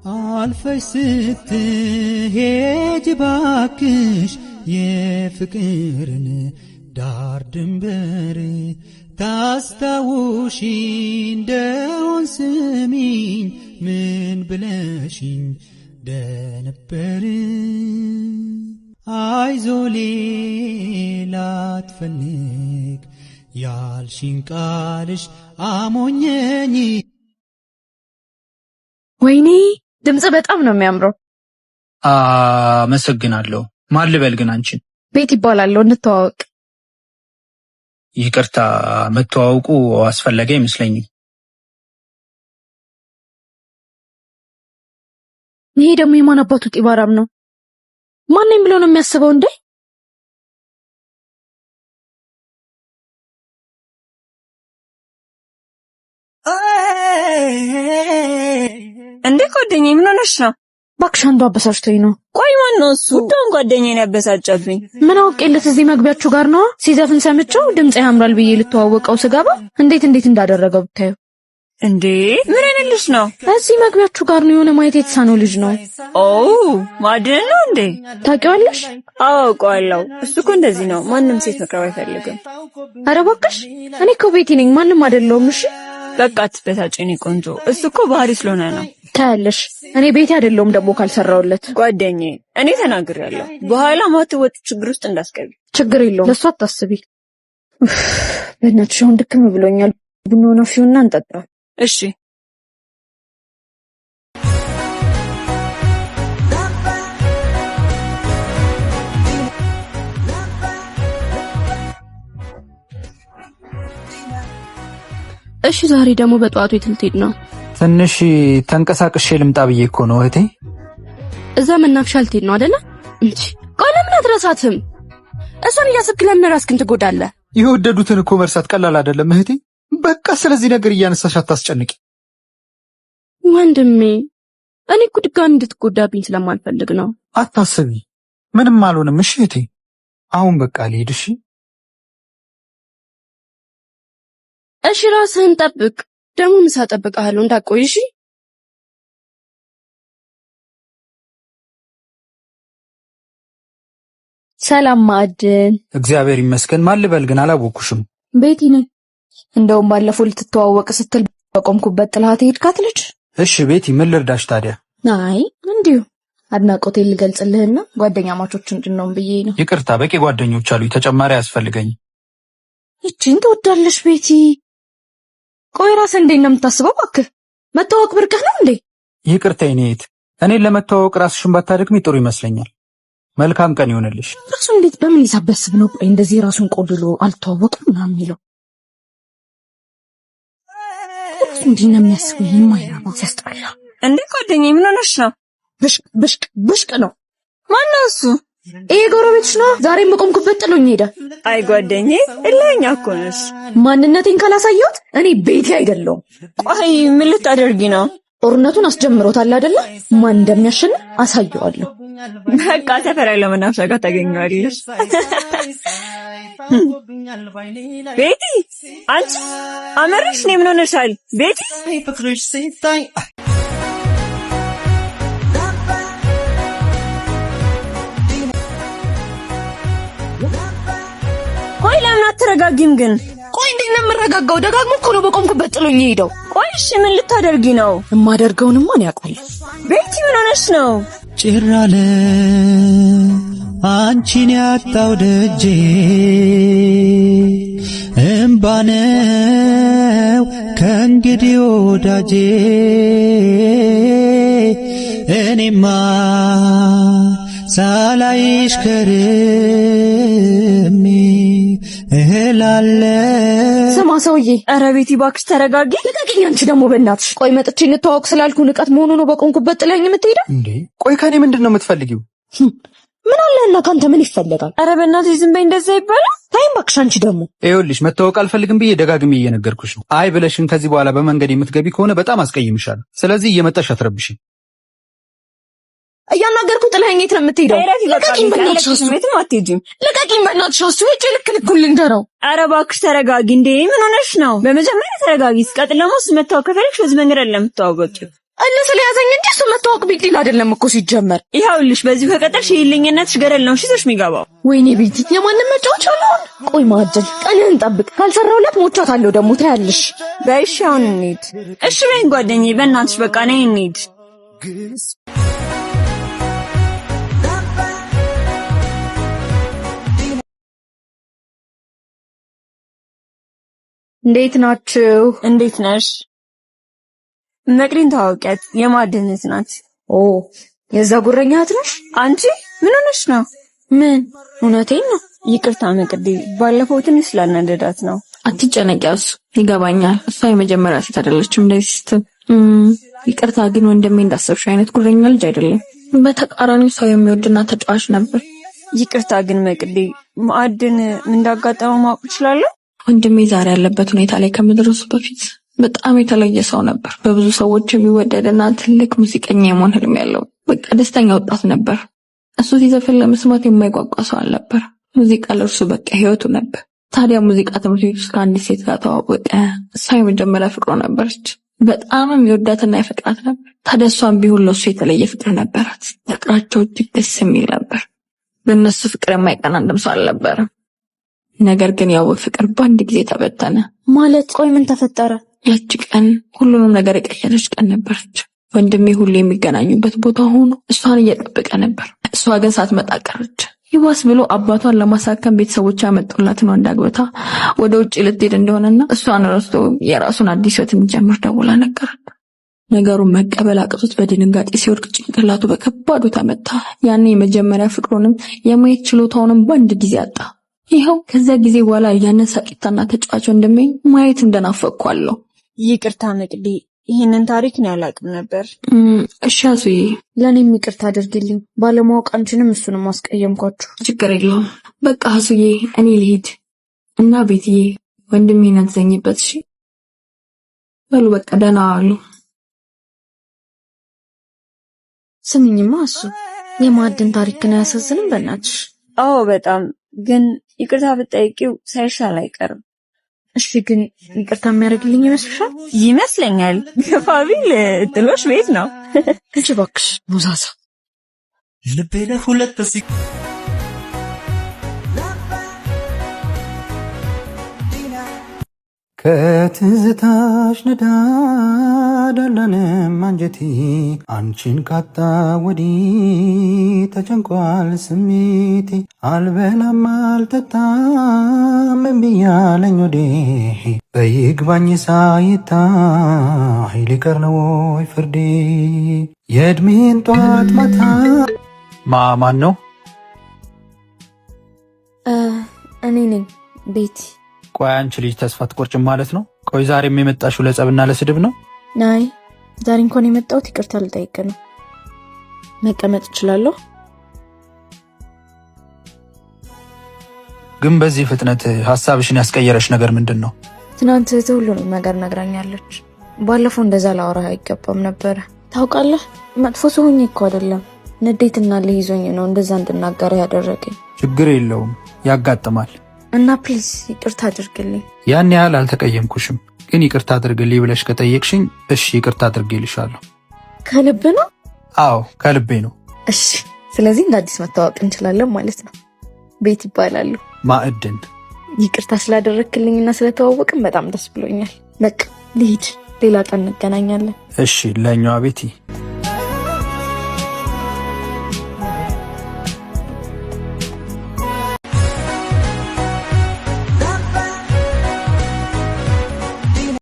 አልፈሽ ስትሄጂ ባክሽ የፍቅርን ዳር ድንበር ታስታውሺ እንደሆን ስሚኝ ምን ብለሽኝ ደነበር አይዞ ሌላ አትፈልግ ያልሽኝ ቃልሽ አሞኘኝ። ወይኔ ድምጽ በጣም ነው የሚያምረው። አመሰግናለሁ። ማን ልበል ግን አንቺን? ቤት ይባላለሁ። እንተዋወቅ። ይቅርታ መተዋወቁ አስፈላጊ አይመስለኝም። ይሄ ደግሞ የማን አባቱ ጢባራም ነው? ማን ነኝ ብሎ ነው የሚያስበው እንዴ? እንዴ ጓደኛዬ ምን ሆነሽ ነው? እባክሽ አንዱ አበሳጭቶኝ ነው። ቆይ ማን ነው እሱ? እንደውም ጓደኛዬን ያበሳጨብኝ። ምን አውቄለት እዚህ መግቢያችሁ ጋር ነው ሲዘፍን ሰምቼው ድምጽ ያምራል ብዬ ልተዋወቀው ስገባ እንዴት እንዳደረገው ብታዩ። እንዴ ምን አይነልሽ ነው? እዚህ መግቢያችሁ ጋር ነው የሆነ ማየት የተሳነው ልጅ ነው። ኦ ማድን ነው እንዴ? ታውቂዋለሽ? አውቀዋለሁ። እሱ እኮ እንደዚህ ነው፣ ማንም ሴት መቅረብ አይፈልግም። ኧረ እባክሽ እኔ እኮ ቤቲ ነኝ፣ ማንም አይደለሁም። እሺ በቃ አትበሳጭኝ ቆንጆ። እሱ እኮ ባህሪ ስለሆነ ነው። ታያለሽ እኔ ቤቲ አይደለሁም ደግሞ ካልሰራውለት። ጓደኛዬ እኔ ተናግሬያለሁ፣ በኋላ ማትወጥ ችግር ውስጥ እንዳስገቢ። ችግር የለውም ለሱ አታስቢ። በእናትሽ አሁን ድክም ብሎኛል። ቡና ነው ፊውና እንጠጣ። እሺ እሺ ዛሬ ደግሞ በጠዋቱ የት ልትሄድ ነው? ትንሽ ተንቀሳቅሼ ልምጣ ብዬ እኮ ነው እህቴ። እዛ መናፈሻ ልትሄድ ነው አይደለ? እንጂ ቆይ ለምን አትረሳትም? እሷን እያሰብክ ለምን ራስክን ትጎዳለህ? የወደዱትን እኮ መርሳት ቀላል አይደለም እህቴ። በቃ ስለዚህ ነገር እያነሳሽ አታስጨንቂ። ወንድሜ እኔ እኮ ድጋሚ እንድትጎዳብኝ ስለማልፈልግ ነው። አታስቢ፣ ምንም አልሆንም። እሺ እህቴ አሁን በቃ ልሂድ። እሺ እሺ ራስህን ጠብቅ። ደግሞ ምሳ ጠብቅሃለሁ እንዳትቆይ። እሺ ሰላም ማዕድን። እግዚአብሔር ይመስገን። ማን ልበል ግን አላወኩሽም። ቤቲ ነኝ። እንደውም ባለፈው ልትተዋወቅ ስትል በቆምኩበት ጥላት ሄድካት ልጅ። እሺ ቤቲ ምን ልርዳሽ ታዲያ? አይ እንዲሁ አድናቆቴን ልገልጽልህና ጓደኛ ማቾች እንድንሆን ብዬ ነው። ይቅርታ በቂ ጓደኞች አሉኝ፣ ተጨማሪ አያስፈልገኝ። እቺን ትወዳለሽ ቤቲ? ቆይ ራስህ እንዴት ነው የምታስበው? እባክህ መተዋወቅ ብርቅህ ነው እንዴ? ይቅርታ የኔት እኔን ለመተዋወቅ ራስሽን ባታደክሚ ጥሩ ይመስለኛል። መልካም ቀን ይሆንልሽ። ራሱ እንዴት በምን ይሳበስብ ነው? ቆይ እንደዚህ ራሱን ቆድሎ አልተዋወቅም ምናምን የሚለው እንዴ ነው የሚያስበው? የማይረባ ሲያስጠላ። እንዴ ጓደኛዬ ምን ሆነሽ ነው? ብሽቅ ነው። ማን ነው እሱ? ይሄ ጎረቤትሽ ነው። ዛሬም በቆምኩበት ጥሎኝ ሄደ። አይ ጓደኛዬ እለኛ እኮ ነሽ። ማንነቴን ካላሳየሁት እኔ ቤቴ አይደለሁም። ቆይ ምን ልታደርጊ ነው? ጦርነቱን አስጀምሮታል አይደለ? ማን እንደሚያሸንፍ አሳየዋለሁ። በቃ ሰፈር ያለው መናፈሻ ጋር ታገኘዋለሽ። ቤቲ አንቺ አመረሽ ነው? ምን ሆነሻል ቤቲ? ቆይ ለምን አትረጋጊም ግን? ቆይ እንዴት ነው የምረጋጋው? ደጋግሞ እኮ ነው በቆምኩበት ጥሎኝ ሄደው። ቆይ እሺ ምን ልታደርጊ ነው? የማደርገውንማ እኔ አውቃለሁ። ቤቲ ምን ሆነሽ ነው? ጭራለ አንቺን ያጣው ደጄ እምባነው ከእንግዲህ ወዳጄ እኔማ ሳላይሽ ከርሜ እህላለ። ስማ ሰውዬ፣ ኧረ ቤቲ እባክሽ ተረጋጊ። ልቀቂኝ አንቺ ደግሞ በእናትሽ። ቆይ መጥቼ እንተዋወቅ ስላልኩ ንቀት መሆኑ ነው በቆምኩበት ጥለኝ የምትሄደው? እንዴ ቆይ ከኔ ምንድነው የምትፈልጊው? ምን አለና ካንተ ምን ይፈልጋል? ኧረ በእናትሽ ዝም በይ፣ እንደዛ ይባላል? ታይም እባክሽ አንቺ ደግሞ። ይኸውልሽ መተዋወቅ አልፈልግም ብዬ ደጋግሜ እየነገርኩሽ ነው። አይ ብለሽን ከዚህ በኋላ በመንገድ የምትገቢ ከሆነ በጣም አስቀይምሻለሁ። ስለዚህ እየመጣሽ አትረብሽኝ። እያናገርኩ ጥለኸኝ የት ነው የምትሄደው? ልቀቂኝ በእናትሽ። የትም አትሄጂም። ልቀቂኝ በእናትሽ። እሱ ሂጅ ልክ ልንገረው። ኧረ እባክሽ ተረጋጊ። እንዴ ምን ሆነሽ ነው? በመጀመሪያ ተረጋጊ። ሲቀጥል ደግሞ እሱ መታወቅ ከፈለግሽ በዚህ መንገድ አይደለም የምትተዋወቂው። እልህ ስለያዘኝ እንጂ እሱ መታወቅ ቢል አይደለም እኮ ሲጀመር። ይኸውልሽ በዚሁ ከቀጠልሽ ይልኝነትሽ ገደል ነው ሽቶሽ የሚገባው። ወይኔ ቤቲ የማንም መጫወቻ ነው። ቆይ ማጀል ቀንህን ጠብቅ። ካልሰራሁለት ሞቻታለሁ ደግሞ ታያለሽ። በይሽ አሁን እንሂድ። እሺ በይኝ ጓደኛዬ፣ በእናትሽ በቃ ነይ እንሂድ። እንዴት ናችሁ? እንዴት ነሽ? መቅዲን ታውቂያት? የማዕድን እህት ናት። ኦ የዛ ጉረኛ እህት ነሽ? አንቺ ምን ሆነሽ ነው? ምን እውነቴን ነው። ይቅርታ መቅዲ፣ ባለፈው ትንሽ ስላናደዳት ነው። አትጨነቂ፣ እሱ ይገባኛል። እሷ የመጀመሪያ ሴት አይደለችም እንደዚህ ስትል። ይቅርታ ግን ወንድሜ እንዳሰብሽው አይነት ጉረኛ ልጅ አይደለም። በተቃራኒው ሰው የሚወድና ተጫዋች ነበር። ይቅርታ ግን መቅዲ፣ ማዕድን እንዳጋጠመው ማወቅ እችላለሁ? ወንድሜ ዛሬ ያለበት ሁኔታ ላይ ከመድረሱ በፊት በጣም የተለየ ሰው ነበር። በብዙ ሰዎች የሚወደድና ትልቅ ሙዚቀኛ የመሆን ህልም ያለው በቃ ደስተኛ ወጣት ነበር። እሱ ሲዘፍን ለመስማት የማይጓጓ ሰው አልነበር። ሙዚቃ ለእርሱ በቃ ህይወቱ ነበር። ታዲያ ሙዚቃ ትምህርት ቤት ውስጥ ከአንዲት ሴት ጋር ተዋወቀ። እሷ የመጀመሪያ ፍቅሩ ነበረች። በጣም የሚወዳትና ይፈቅራት ነበር። ታዲያ እሷም ቢሆን ለእሱ የተለየ ፍቅር ነበራት። ፍቅራቸው እጅግ ደስ የሚል ነበር። በእነሱ ፍቅር የማይቀና አንድም ሰው አልነበረም። ነገር ግን ያው ፍቅር በአንድ ጊዜ ተበተነ። ማለት ቆይ ምን ተፈጠረ? ያቺ ቀን ሁሉንም ነገር የቀየረች ቀን ነበረች። ወንድሜ ሁሉ የሚገናኙበት ቦታ ሆኖ እሷን እየጠበቀ ነበር። እሷ ግን ሳትመጣ ቀረች። ይባስ ብሎ አባቷን ለማሳከም ቤተሰቦቿ ያመጡላትን ወንድ አግብታ ወደ ውጭ ልትሄድ እንደሆነና እሷን ረስቶ የራሱን አዲስ ህይወት እንዲጀምር ደውላ ነገራት። ነገሩን መቀበል አቅቶት በድንጋጤ ሲወድቅ ጭንቅላቱ በከባዱ ተመታ። ያኔ የመጀመሪያ ፍቅሩንም የማየት ችሎታውንም በአንድ ጊዜ አጣ። ይኸው ከዛ ጊዜ በኋላ ያንን ሳቂታና ተጫዋች ወንድሜ ማየት እንደናፈቅኳለሁ። ይቅርታ መቅዲ፣ ይህንን ታሪክ ነው ያላቅም ነበር። እሺ አሱዬ፣ ለእኔም ይቅርታ አድርግልኝ። ባለማወቅ አንቺንም እሱንም አስቀየምኳችሁ። ችግር የለውም። በቃ አሱዬ እኔ ልሂድ እና ቤትዬ ወንድሜን አትዘኝበት እሺ? በሉ በቃ ደህና ዋሉ። ስሚኝማ እሱ የማዕድን ታሪክ ነው ያሳዝንም በእናትሽ። አዎ በጣም ግን ይቅርታ ብትጠይቂው ሳይሻል አይቀርም። እሺ ግን ይቅርታ የሚያደርግልኝ ይመስልሻል? ይመስለኛል። ገፋቢል ጥሎሽ ቤት ነው። እንጂ እባክሽ ሙዛዛ ልቤ ለሁለት ከትዝታሽ ነዳድ አለንም አንጀቴ አንቺን ካጣ ወዲህ ተጨንቋል ስሜቴ አልበላም አልጠጣም እምቢ አለኝ ወዴ በይግባኝ ሳይታይ ሊቀር ነው ወይ ፍርዴ የእድሜን ጧት ማታ ማን ነው? እኔ ነኝ ቤቲ። ቆይ አንቺ ልጅ ተስፋ ትቆርጭም ማለት ነው? ቆይ ዛሬም የመጣሽው ለጸብና ለስድብ ነው? ናይ ዛሬ እንኳን የመጣሁት ይቅርታ ልጠይቅ ነው። መቀመጥ እችላለሁ? ግን በዚህ ፍጥነት ሐሳብሽን ያስቀየረሽ ነገር ምንድን ነው? ትናንት ሁሉንም ነገር ነግራኛለች። ባለፈው እንደዛ ላወራህ አይገባም ነበር። ታውቃለህ መጥፎ ሰው ሆኜ እኮ አይደለም፣ ንዴትና ልይዞኝ ነው እንደዛ እንድናገር ያደረገኝ። ችግር የለውም ያጋጥማል። እና ፕሊዝ ይቅርታ አድርግልኝ። ያን ያህል አልተቀየምኩሽም፣ ግን ይቅርታ አድርግልኝ ብለሽ ከጠየቅሽኝ እሺ ይቅርታ አድርጌልሻለሁ። ከልብ ነው? አዎ ከልቤ ነው። እሺ ስለዚህ እንደ አዲስ መታወቅ እንችላለን ማለት ነው። ቤት ይባላሉ። ማዕድን። ይቅርታ ስላደረክልኝና ስለተዋወቅን በጣም ደስ ብሎኛል። በቃ ልሂድ፣ ሌላ ቀን እንገናኛለን። እሺ ለኛዋ ቤቲ